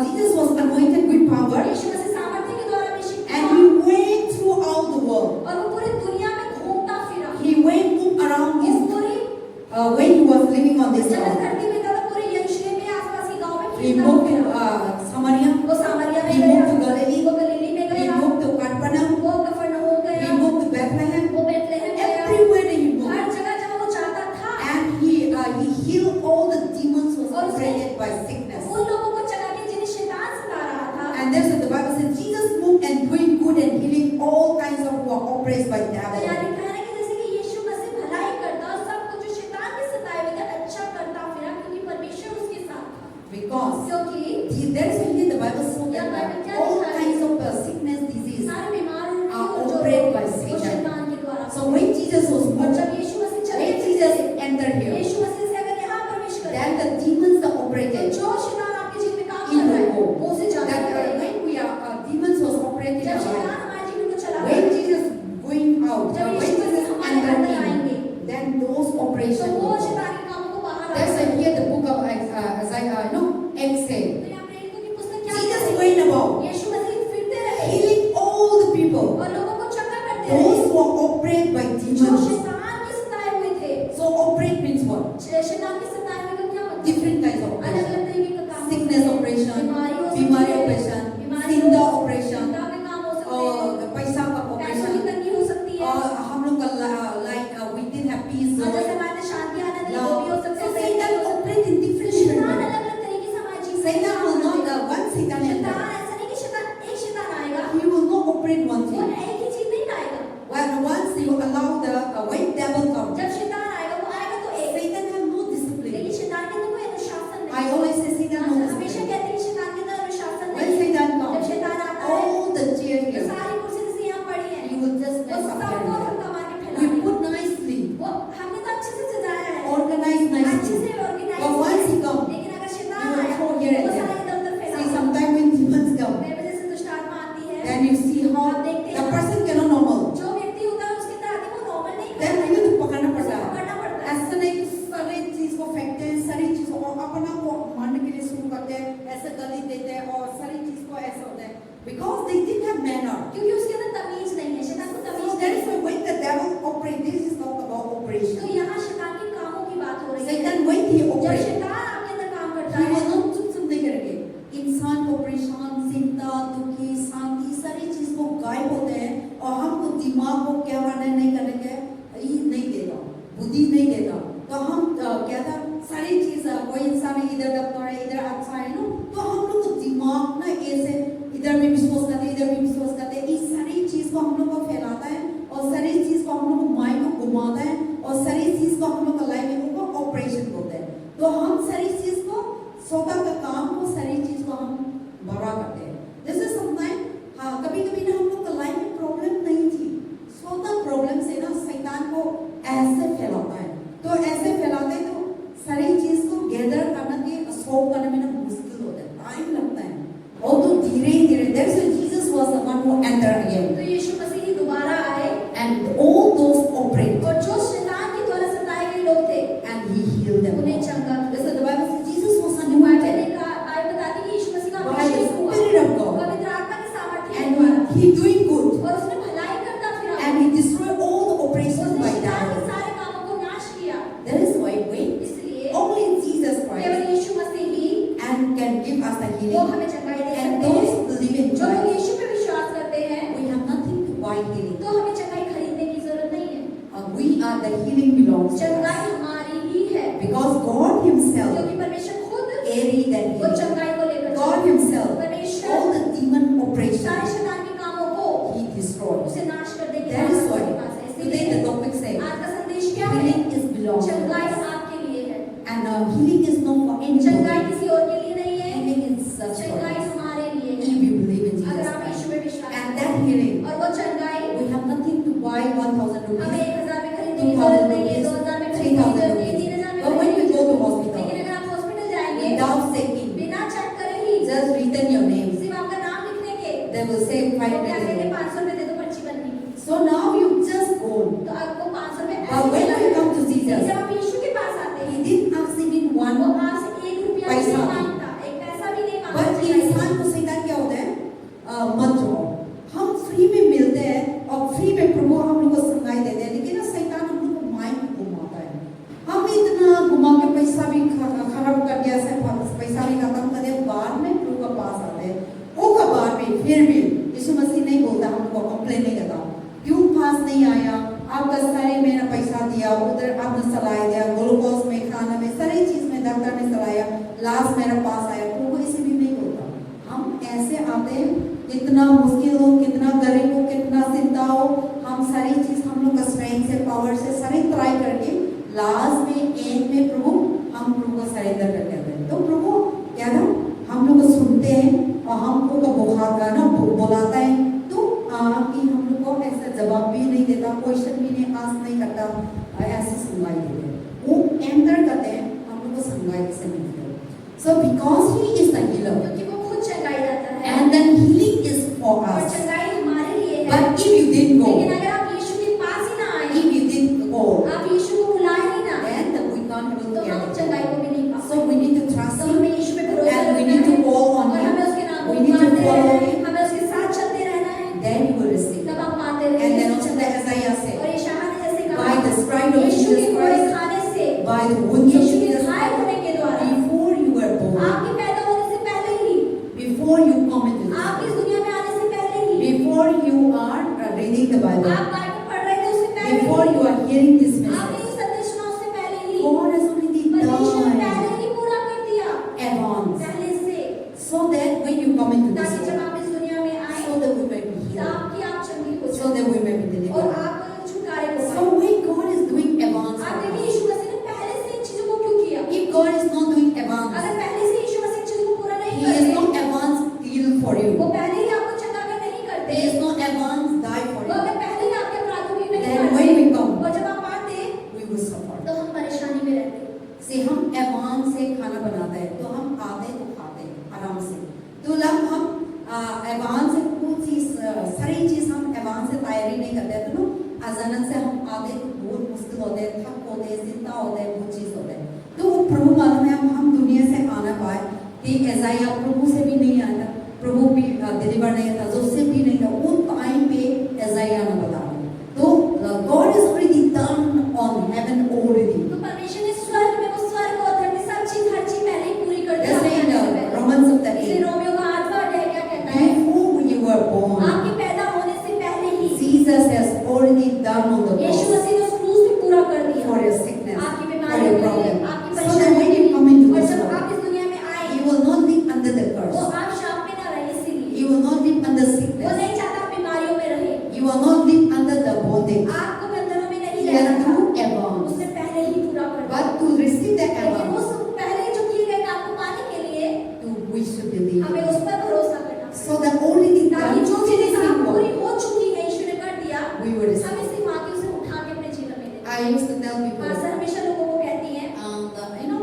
Jesus was anointed with power यीशु मसीह सामर्थ्य के द्वारा अभिषेक किया and he went throughout the world. और वो पूरी दुनिया में घूमता फिरा, He went around इस his, पूरी when he was living on this जब इस earth. धरती में था तो पूरे यरूशलेम में आसपास के गांव में He फिरता moved to फिरा, Samaria, वो सामरिया में he moved to गया, Galilee, वो गलीली में he गया, moved to Capernaum, वो कफरनहूम he गया, moved to Bethlehem, वो बेथलेहम गया, everywhere that he moved. हर जगह जब वो जाता था, And he healed all the demons who was operated by sickness. उन लोगों को चला के जिन्हें शैतान सता रहा था, And that's what the Bible says, Jesus moved and doing good and healing all kinds of who are oppressed by तो यहाँ devil. लिखा है ना कि जैसे कि यीशु मसीह भलाई करता और सब कुछ जो शैतान के सताए हुए थे अच्छा करता फिरा, क्योंकि परमेश्वर उसके साथ था, Because क्योंकि there's only the Bible so that all kinds of sickness, disease. सारे बीमार और are जो operated by वो Satan. शैतान के द्वारा। So when Jesus was और moved, जब यीशु मसीह चले when Jesus entered here, यीशु मसीह से अगर यहाँ प्रवेश करे then the demons that operate operation. वो शैतानी कामों को बाहर That's लाता है। why here the book of Isaiah, exhale. तो यहाँ प्रेरितों की पुस्तक क्या Jesus कहती है? went about यीशु मसीह फिरते रहे healing all the people, और लोगों को चंगा करते रहे those who are operated by जो demons. शैतान के सताए हुए थे। So operate means what? शैतान के सताए हुए का क्या मतलब? Different kinds of अलग operation. अलग तरीके का काम। Sickness operation, बीमारी हो सकती बीमारी है, operation, बीमारी जिंदा हो- operation, जिंदा के काम हो सकते हैं, और पैसा का पैसों की operation, तंगी हो सकती है, और हम लोग का like we didn't have peace. और जैसे हमारे शांति आना नहीं वो भी हो सकता So है। Satan operate in different शैतान ways. अलग अलग तरीके से हमारी चीज़ Satan will not one Satan is शैतान there. ऐसा नहीं कि शैतान एक शैतान आएगा, He will not operate one वो thing. एक ही चीज़ नहीं लाएगा। When once you allow the when devil comes, जब शैतान आएगा वो आएगा तो एक, Satan have no discipline. लेकिन शैतान के अंदर कोई अनुशासन I नहीं। always say Satan no हमेशा discipline. कहते हैं कि शैतान के अंदर अनुशासन When नहीं। Satan जब comes, शैतान आता है all the chairs तो here, सारी कुर्सी जैसे यहाँ पड़ी है, you will just वो mess up सबको everything. धक्का मार के We फैलाएंगे। put nicely, वो हमने तो अच्छे से सजाया है, organize अच्छे nicely. से organise But once he comes, लेकिन अगर शैतान you will आया throw here वो and सारे there. इधर उधर See, फैलाएगा। sometimes when demons come, मेरे वजह से दुष्ट आत्मा आती है, then you see how the person cannot normal. जो व्यक्ति होता है उसके अंदर आती है वो नॉर्मल नहीं Then करता you है, तो पकड़ना उसे पड़ता है. पकड़ना पड़ता है। ऐसा नहीं कि सारी चीज को फेंकते हैं, सारी चीज को और अपना को मारने के लिए शुरू करते हैं, ऐसे गाली देते हैं और सारी चीज को ऐसा होता है. Because they didn't have manner. क्योंकि उसके अंदर तमीज नहीं है, शैतान को So तमीज that नहीं is है। why when the devil operates, this is not about तो operation. यहाँ शैतान के कामों की बात हो रही है। Satan when he जब operates, शैतान आपके अंदर काम करता he है will not चुप नहीं करेंगे. इंसान को परेशान, चिंता, दुखी, शांति सारी चीज को गायब होते हैं और हमको दिमाग को क्या करना है नहीं करने के ये नहीं देगा, बुद्धि नहीं देगा. तो हम क्या था सारी चीज कोई इंसान इधर दबता है इधर अच्छा है ना, तो हम लोग को दिमाग ना ऐसे इधर भी विश्वास करते हैं इधर भी विश्वास करते हैं. इस सारी चीज को हम लोग को फैलाता है और सारी चीज को हम लोग को माइंड को घुमाता है और सारी चीज को हम लोग का लाइफ में वो ऑपरेशन होता है. तो हम सारी चीज को स्वतः का काम को सारी चीज को हम बड़ा करते हैं. जैसे समटाइम हाँ कभी कभी ना हम लोग का लाइफ में प्रॉब्लम नहीं थी, स्वतः प्रॉब्लम से ना शैतान को ऐसे फैलाता है. तो ऐसे फैलाते हैं तो सारी चीज को गैदर करना के सॉल्व करने में ना मुश्किल होता है, टाइम लगता है. और तो धीरे धीरे that's why Jesus was the one who entered again तो यीशु मसीह दोबारा आए एंड ऑल दोस ऑपरेट और जो शैतान के द्वारा सताए गए लोग थे एंड ही हील्ड देम. उन्हें चंगा किया। जैसे the Bible says Jesus was Bible anointed ने कहा बाइबल बताती है कि यीशु मसीह का by the अभिषेक हुआ Spirit of God पवित्र आत्मा के सामर्थ्य के and द्वारा he doing good और उसने भलाई करता फिरा and he destroyed all the operations उसने by शैतान के devil. सारे कामों को नाश किया। That is why wait, इसलिए only Jesus Christ केवल यीशु मसीह ही and can give us the वो healing. हमें चंगाई दे And सकते those हैं। who believe in जो लोग Christ, यीशु पे विश्वास करते हैं we have nothing to buy healing. तो हमें चंगाई खरीदने की जरूरत नहीं है, We are the healing belongs to us चंगाई हमारी ही है because God Himself क्योंकि परमेश्वर खुद carried that वो healing. चंगाई को लेकर God चलते हैं। Himself, परमेश्वर all the demon सारे operations शैतान के कामों को He destroyed. उसे नाश कर देगी। That is why आपके पास है। today इसलिए the topic says आज का संदेश क्या है? healing is belongs to चंगाई us. आपके लिए है, And healing is not for चंगाई anybody. किसी और के लिए नहीं है, Healing is such for चंगाई us. हमारे लिए If है। we believe in अगर Jesus आप Christ. यीशु पे विश्वास And करते that हैं healing, और वो चंगाई we have nothing to buy 1,000 हमें rupees, 1000 में खरीदने की जरूरत नहीं है, 2000 में खरीदने की 3,000 जरूरत नहीं है, rupees. 3000 में But when खरीदने we की go to जरूरत नहीं है। hospital, लेकिन अगर आप हॉस्पिटल जाएंगे without checking, बिना चेक करे ही just written your name, सिर्फ आपका नाम लिखने के they will say वो क्या 500 कहेंगे, rupees. 500 रुपए दे दो पर्ची बनने की। So now you just go. तो आपको 500 रुपए But when ऐसे you come to लेकिन Jesus, जब आप यीशु के पास आते He हैं didn't ask even वो one. आपसे 1 रुपया भी पैसा नहीं भी। मांगता, एक पैसा भी नहीं But मांगता। इंसान को शैतान क्या होता है? मत जाओ, हम फ्री में मिलते हैं और फ्री में प्रभु हम लोग को संगाई देते हैं, लेकिन ना शैतान हम लोग को माइंड घुमाता है. हम इतना घुमा के पैसा भी खराब कर दिया, पैसा भी खत्म कर दिया, बाद में प्रभु के पास आते हैं. वो का बाद में फिर भी यीशु मसीह नहीं बोलता, हम लोग को कंप्लेन नहीं करता, क्यों पास नहीं आया, आपका सारे मेरा पैसा दिया, उधर आपने सलाह दिया, ग्लूकोज में, खाना में, सारी चीज में डॉक्टर ने सलाया, लास्ट मेरा पास आया. प्रभु ऐसे भी नहीं बोलता. हम ऐसे आते हैं, कितना मुश्किल हो, कितना गरीब हो, कितना चिंता हो, हम सारी चीज हम लोग का स्ट्रेंथ से, पावर से सारी ट्राई करके लास्ट में एंड में प्रभु हम प्रभु को सरेंडर कर देते हैं. तो प्रभु क्या ना हम लोग को सुनते हैं और हमको का बुखार का ना बुलाता है, तो कि हम लोग को ऐसा जवाब भी नहीं देता, क्वेश्चन भी नहीं आस्क नहीं करता, ऐसे सुनवाई देते हैं. वो एंटर करते हैं, हम लोग को सुनवाई से मिलते हैं. So because He is the healer, क्योंकि वो खुद चंगाई जाता है and then healing is for और us. चंगाई हमारे लिए है। But if you didn't लेकिन go, अगर आप यीशु के पास ही ना आए, if you didn't go, आप यीशु को बुलाए ही ना, the wounds of यीशु के Jesus घायल होने के द्वारा, before you were born, आपके पैदा होने से पहले ही, before you come into this आप इस world, दुनिया में आने से पहले ही, before you are reading the Bible, आप बाइबल पढ़ रहे थे उससे पहले before he, you are hearing this आपने message, ये संदेश सुना उससे पहले ही, God has already परमेश्वर ने done पहले ही पूरा कर दिया, advance, पहले से, so that when you come into this ताकि जब world, आप इस दुनिया में आए, so that we may be healed, आपकी आप चंगी हो so that we may be जाए और delivered. आप छुटकारे को So पाए। when God is doing advance, आप देखिए यीशु मसीह ने पहले से इन चीजों को क्यों किया? if God is not doing advance, अगर पहले से यीशु मसीह इन चीजों को पूरा नहीं He is करते, not advance heal for वो you. पहले ही आपको चंगागर नहीं करते, He is not advance die for वो you. अगर पहले ही आपके अपराधों की नहीं Then when we करते, come, और जब आप आते, we will suffer. तो हम परेशानी में रहते। See, हम एडवांस से खाना बनाते हैं तो हम आते तो खाते हैं आराम से। तो जब हम एडवांस से कुछ चीज सारी चीज हम एडवांस से तैयारी नहीं करते तो ना अचानक से हम आते तो बहुत मुश्किल होते हैं, थक होते हैं, चिंता होते हैं, बहुत चीज होते हैं। तो वो प्रभु मालूम है हम दुनिया से आना पाए कि ऐसा प्रभु से भी नहीं आया, प्रभु भी डिलीवर नहीं था, जोसेफ भी नहीं था, वो टाइम पे ऐसा आना बता रहे। तो God is already done on heaven already. तो परमेश्वर ने स्वर्ग में वो स्वर्ग और धरती सब चीज हर चीज पहले ही पूरी कर दी। जैसे रोमन इसलिए रोमियो का 8वां अध्याय क्या कहता है? Before you were born, आपके पैदा होने से पहले ही Jesus has already done on the Yeshu cross मसीह ने उस क्रूस में पूरा कर दिया for your sickness, आपकी for बीमारी your के लिए, problem. आपकी So that परेशानी when के you लिए, come into और this जब world, आप इस दुनिया में आए, you will not live under the वो curse. आप शाप में ना रहे, इसीलिए You will not live under वो sickness. नहीं चाहता आप बीमारियों में रहे, You will not live under the bondage. आपको बंधनों में नहीं He रहना has था, do advance. उसने पहले ही पूरा कर दिया। But to receive the लेकिन advance, उस पहले जो किए गए काम को पाने के लिए to we should believe. हमें उस पर भरोसा करना चाहिए। So that already ताकि done जो चीजें काम पूरी physical, हो चुकी है, यीशु ने कर दिया, we will receive. हमें सिर्फ आके उसे उठा के अपने जीवन में लेना। I used to tell people, pastor हमेशा लोगों को कहती हैं,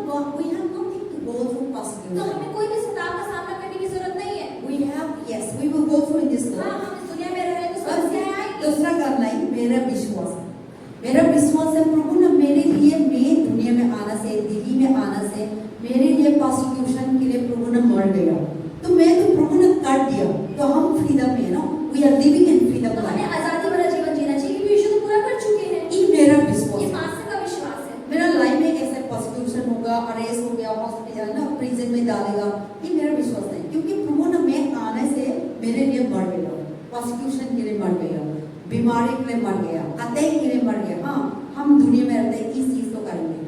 God, we have nothing to go through तो persecution. हमें कोई भी सताव का सामना करने की जरूरत नहीं है। We have, yes, we will go through in this हाँ, world. हम इस दुनिया में रह रहे हैं तो समस्याएं आएंगी। दूसरा करना ही मेरा विश्वास है। मेरा विश्वास है प्रभु ने मेरे लिए मैं दुनिया में आना से, दिल्ली में आना से, मेरे लिए प्रोसिक्यूशन के लिए प्रभु ने मर गया। तो मैं तो प्रभु ने कर दिया, तो हम फ्रीडम में ना, we are living in freedom तो हमें लाइफ। आजादी भरा जीवन जीना चाहिए क्योंकि यीशु तो पूरा कर चुके हैं। ये मेरा विश्वास ये है। पास्टर का विश्वास है। मेरा लाइफ में ऐसा प्रोसिक्यूशन होगा, अरेस्ट हो गया, हॉस्पिटल ना प्रिजन में डालेगा, ये मेरा विश्वास है क्योंकि प्रभु ने मैं आने से मेरे लिए मर गया, प्रोसिक्यूशन के लिए मर गया, बीमारी के लिए मर गया, अटैक के लिए मर गया। हाँ, हम दुनिया में रहते हैं, इस चीज तो करेंगे